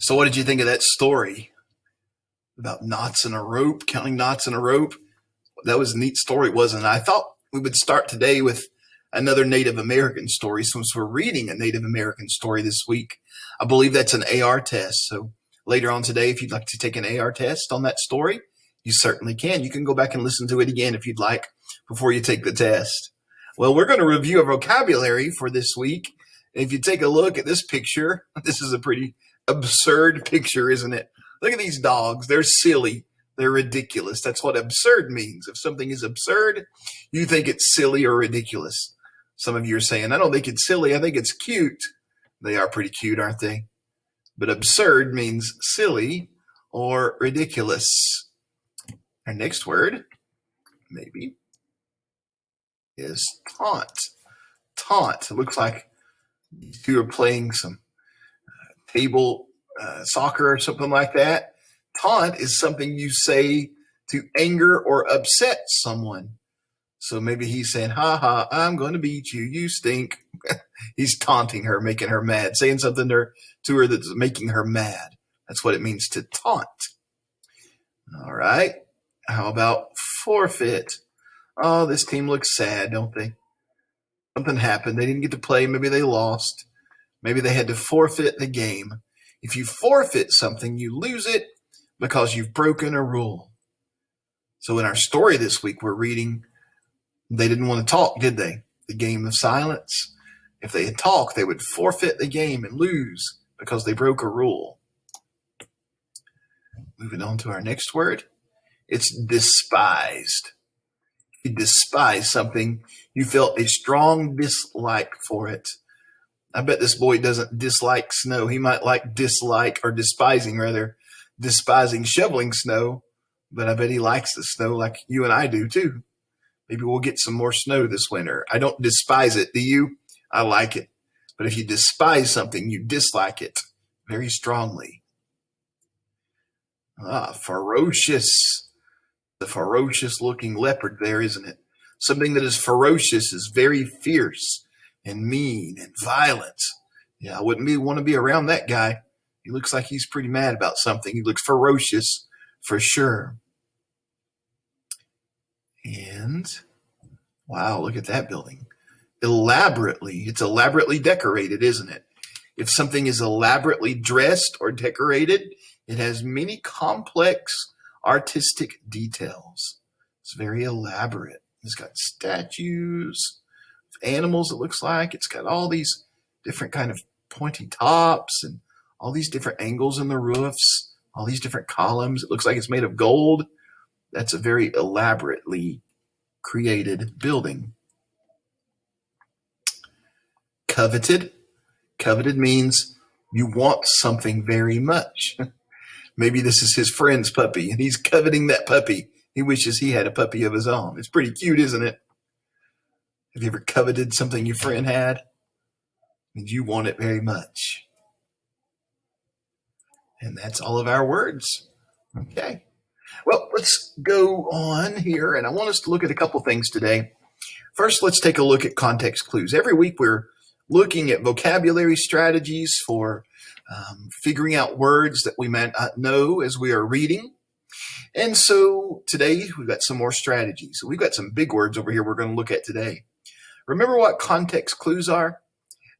So what did you think of that story about knots in a rope, counting knots in a rope? That was a neat story, wasn't it? I thought we would start today with another Native American story since we're reading a Native American story this week. I believe that's an AR test. So later on today, if you'd like to take an AR test on that story, you certainly can. You can go back and listen to it again if you'd like before you take the test. Well, we're going to review a vocabulary for this week. And if you take a look at this picture, this is a pretty absurd picture, isn't it? Look at these dogs. They're silly. They're ridiculous. That's what absurd means. If something is absurd, you think it's silly or ridiculous. Some of you are saying, I don't think it's silly. I think it's cute. They are pretty cute, aren't they? But absurd means silly or ridiculous. Our next word, maybe, is taunt. Taunt. It looks like these two are playing some table soccer or something like that. Taunt is something you say to anger or upset someone. So maybe he's saying, ha ha, I'm going to beat you. You stink. He's taunting her, making her mad, saying something to her that's making her mad. That's what it means to taunt. All right. How about forfeit? Oh, this team looks sad, don't they? Something happened. They didn't get to play. Maybe they lost. Maybe they had to forfeit the game. If you forfeit something, you lose it because you've broken a rule. So in our story this week, we're reading, they didn't want to talk, did they? The game of silence. If they had talked, they would forfeit the game and lose because they broke a rule. Moving on to our next word. It's despised. You despise something. You felt a strong dislike for it. I bet this boy doesn't dislike snow. He might despising shoveling snow, but I bet he likes the snow like you and I do too. Maybe we'll get some more snow this winter. I don't despise it, do you? I like it. But if you despise something, you dislike it very strongly. Ferocious. The ferocious looking leopard there, isn't it? Something that is ferocious is very fierce and mean and violent. Yeah, I wouldn't want to be around that guy. He looks like he's pretty mad about something. He looks ferocious for sure. And wow, look at that building. It's elaborately decorated, isn't it? If something is elaborately dressed or decorated, it has many complex artistic details. It's very elaborate. It's got statues of animals, it looks like. It's got all these different kind of pointy tops and all these different angles in the roofs, all these different columns. It looks like it's made of gold. That's a very elaborately created building. Coveted. Coveted means you want something very much. Maybe this is his friend's puppy, and he's coveting that puppy. He wishes he had a puppy of his own. It's pretty cute, isn't it? Have you ever coveted something your friend had? It means you want it very much. And that's all of our words. Okay. Well, let's go on here, and I want us to look at a couple things today. First, let's take a look at context clues. Every week we're looking at vocabulary strategies for figuring out words that we might not know as we are reading. And so today we've got some more strategies. So we've got some big words over here we're going to look at today. Remember what context clues are?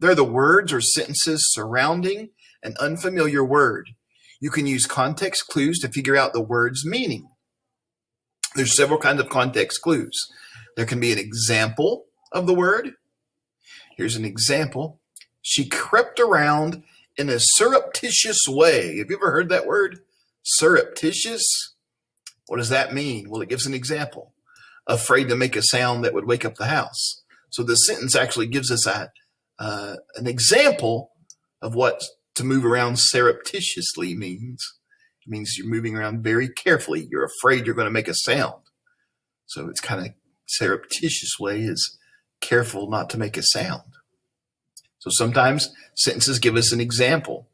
They're the words or sentences surrounding an unfamiliar word. You can use context clues to figure out the word's meaning. There's several kinds of context clues. There can be an example of the word. Here's an example. She crept around in a surreptitious way. Have you ever heard that word? Surreptitious? What does that mean? Well, it gives an example. Afraid to make a sound that would wake up the house. So the sentence actually gives us an example of what to move around surreptitiously means. It means you're moving around very carefully. You're afraid you're going to make a sound. So it's kind of surreptitious way is careful not to make a sound. So sometimes sentences give us an example.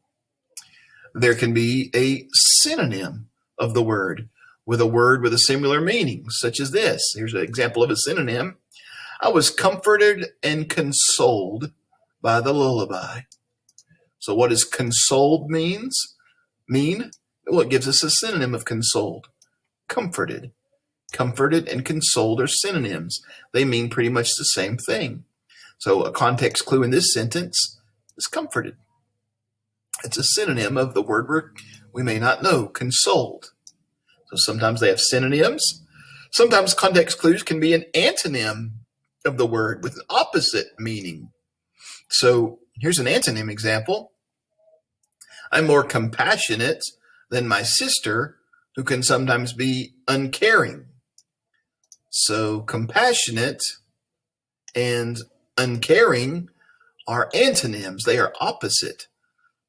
There can be a synonym of the word with a similar meaning, such as this. Here's an example of a synonym. I was comforted and consoled by the lullaby. So what does consoled means? mean? Well, it gives us a synonym of consoled. Comforted. Comforted and consoled are synonyms. They mean pretty much the same thing. So a context clue in this sentence is comforted. It's a synonym of the word we may not know, consoled. So sometimes they have synonyms. Sometimes context clues can be an antonym of the word with an opposite meaning. So here's an antonym example. I'm more compassionate than my sister, who can sometimes be uncaring. So compassionate and uncaring are antonyms. They are opposite.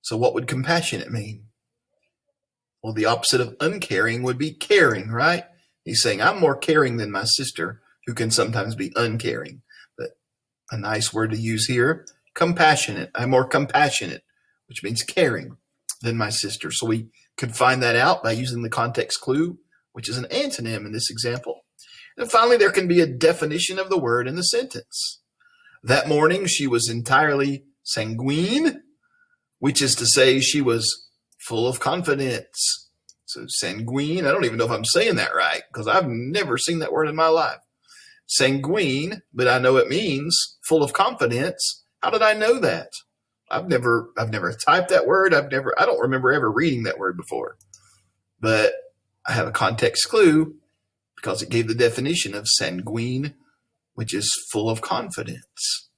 So what would compassionate mean? Well, the opposite of uncaring would be caring, right? He's saying, I'm more caring than my sister, who can sometimes be uncaring. But a nice word to use here, compassionate. I'm more compassionate, which means caring, than my sister. So we could find that out by using the context clue, which is an antonym in this example. And finally, there can be a definition of the word in the sentence. That morning, she was entirely sanguine, which is to say she was full of confidence. So sanguine, I don't even know if I'm saying that right, because I've never seen that word in my life. Sanguine, but I know it means full of confidence. How did I know that? I've never typed that word. I don't remember ever reading that word before. But I have a context clue because it gave the definition of sanguine, which is full of confidence.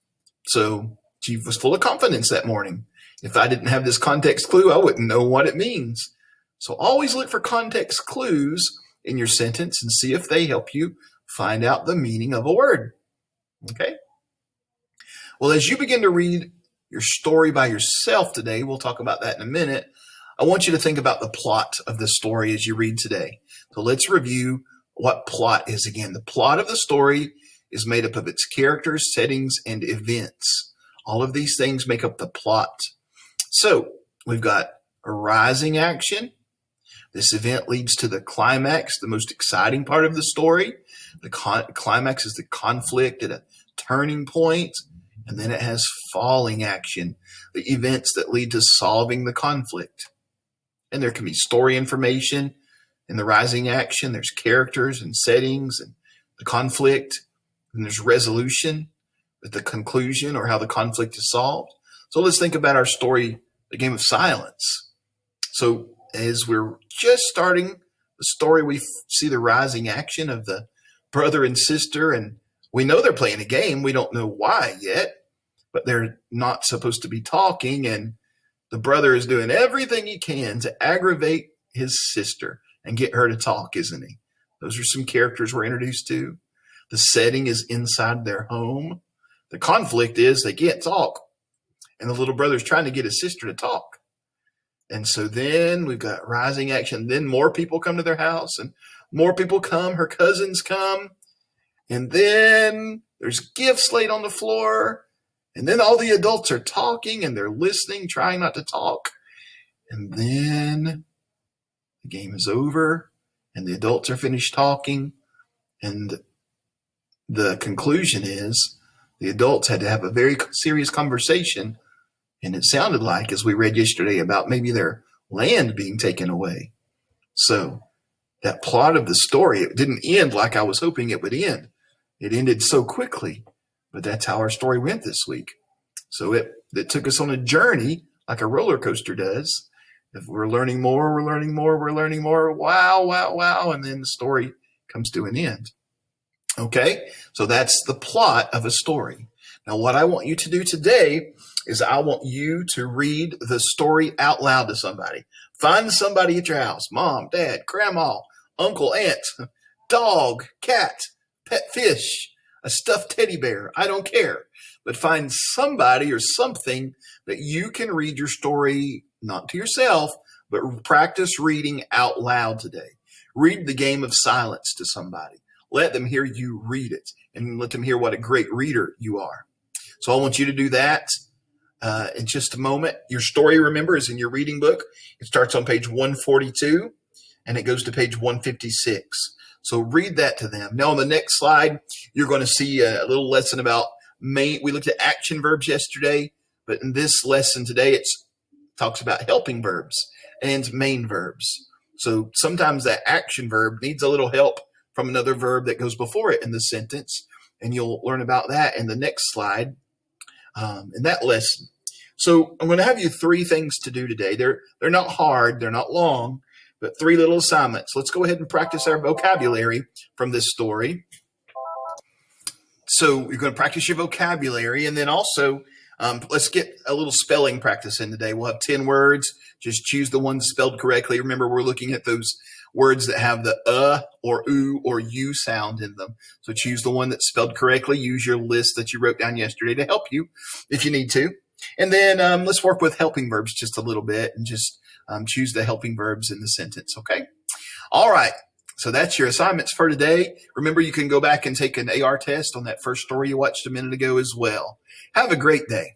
So she was full of confidence that morning. If I didn't have this context clue, I wouldn't know what it means. So always look for context clues in your sentence and see if they help you find out the meaning of a word. Okay? Well, as you begin to read your story by yourself today, we'll talk about that in a minute. I want you to think about the plot of the story as you read today. So let's review what plot is again. The plot of the story is made up of its characters, settings, and events. All of these things make up the plot. So we've got a rising action. This event leads to the climax, the most exciting part of the story. The climax is the conflict at a turning point, and then it has falling action, the events that lead to solving the conflict. And there can be story information in the rising action. There's characters and settings and the conflict. And there's resolution at the conclusion or how the conflict is solved. So let's think about our story, The Game of Silence. So as we're just starting the story, we see the rising action of the brother and sister, and we know they're playing a game. We don't know why yet, but they're not supposed to be talking, and the brother is doing everything he can to aggravate his sister and get her to talk, isn't he? Those are some characters we're introduced to. The setting is inside their home. The conflict is they can't talk, and the little brother's trying to get his sister to talk. And so then we've got rising action. Then more people come to their house, and more people come. Her cousins come. And then there's gifts laid on the floor. And then all the adults are talking, and they're listening, trying not to talk. And then the game is over, and the adults are finished talking. And the conclusion is the adults had to have a very serious conversation. And it sounded like, as we read yesterday, about maybe their land being taken away. So that plot of the story, it didn't end like I was hoping it would end. It ended so quickly, but that's how our story went this week. So it took us on a journey like a roller coaster does. If we're learning more, we're learning more, we're learning more. Wow, wow, wow. And then the story comes to an end. Okay, so that's the plot of a story. Now, what I want you to do today is I want you to read the story out loud to somebody. Find somebody at your house, mom, dad, grandma, uncle, aunt, dog, cat, pet fish, a stuffed teddy bear. I don't care. But find somebody or something that you can read your story, not to yourself, but practice reading out loud today. Read The Game of Silence to somebody. Let them hear you read it, and let them hear what a great reader you are. So I want you to do that in just a moment. Your story, remember, is in your reading book. It starts on page 142, and it goes to page 156. So read that to them. Now on the next slide, you're going to see a little lesson about we looked at action verbs yesterday, but in this lesson today, it talks about helping verbs. and main verbs. So sometimes that action verb needs a little help from another verb that goes before it in the sentence. And you'll learn about that in the next slide in that lesson. So I'm going to have you 3 things to do today. They're not hard, they're not long, but 3 little assignments. Let's go ahead and practice our vocabulary from this story. So you're going to practice your vocabulary, and then also let's get a little spelling practice in today. We'll have 10 words. Just choose the ones spelled correctly. Remember, we're looking at those words that have the or oo or u sound in them. So choose the one that's spelled correctly. Use your list that you wrote down yesterday to help you if you need to. And then let's work with helping verbs just a little bit and just choose the helping verbs in the sentence, okay? All right. So that's your assignments for today. Remember, you can go back and take an AR test on that first story you watched a minute ago as well. Have a great day.